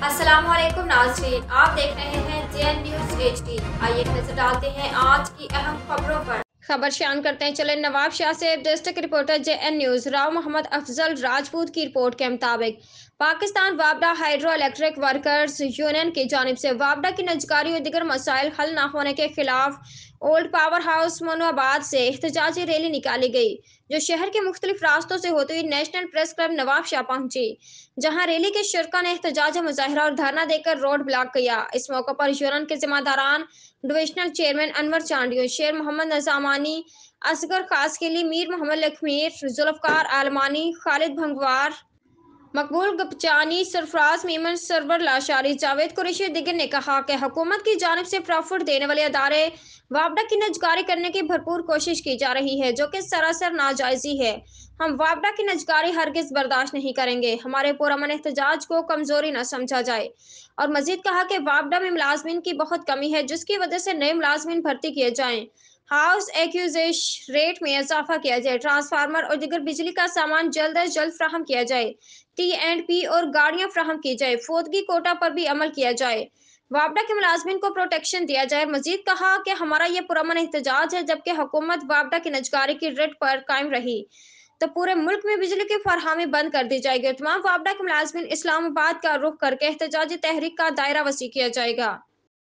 अस्सलाम वालेकुम नाज़रीन, आप देख रहे हैं JN न्यूज़ HD। आइए नजर डालते हैं आज की अहम खबरों पर। खबर शान करते हैं। चले नवाब शाह से district reporter JN news. Rao Mohammad Afzal Rajput की रिपोर्ट के मुताबिक पाकिस्तान वापडा हाइड्रो इलेक्ट्रिक वर्कर्स यूनियन की जानिब से वापडा की नजकारी और दीगर मसाइल हल न होने के खिलाफ ओल्ड पावर हाउस मोनोआबाद से एहतजाजी रैली निकाली गई, जो शहर के मुख्तलिफ रास्तों से होती हुई national press club Nawab Shah पहुंची, जहां रैली के शुरा ने एहतजाजी मुजाहरा और धरना देकर रोड ब्लॉक किया। इस मौके पर यूनियन के जिम्मेदारान डिविजनल चेयरमैन अनवर चांडियो, शेर मोहम्मद नजामानी, असगर खासकेली, मीर मोहम्मद लखमीर, जुल्फकार आलमानी, खालिद भंगवार, मकबूल गपचानी, सरफराज मीमन, सरवर लाशारी, जावेद कुरैशी दिगर ने कहा कि हुकूमत की जानिब से प्रॉफिट देने वाले अदारे वापडा की नजकारी करने की भरपूर कोशिश की जा रही है, जो कि सरासर नाजायजी है। हम वापडा की नजकारी हरगिज बर्दाश्त नहीं करेंगे। हमारे पुरअमन एहतजाज को कमजोरी न समझा जाए। और मजीद कहा कि वापडा में मुलाजमीन की बहुत कमी है, जिसकी वजह से नए मुलाजमीन भर्ती किए जाएं, हाउस एक्यूजेश रेट में इजाफा किया जाए, ट्रांसफार्मर और दीगर बिजली का सामान जल्द अज जल्द फ्राहम किया जाए, T&P और गाड़ियां फ्राहम की जाए, फौदगी कोटा पर भी अमल किया जाए, वापडा के मुलाजमीन को प्रोटेक्शन दिया जाए। मजीद कहा कि हमारा ये पुरअमन एहतजाज है, जबकि हुकूमत वापडा की नजकारी की रेट पर कायम रही तो पूरे मुल्क में बिजली की फरहमी बंद कर दी जाएगी। तमाम वापडा के मुलाजमीन इस्लामाबाद का रुख करके एहतजाजी तहरीक का दायरा वसी किया जाएगा।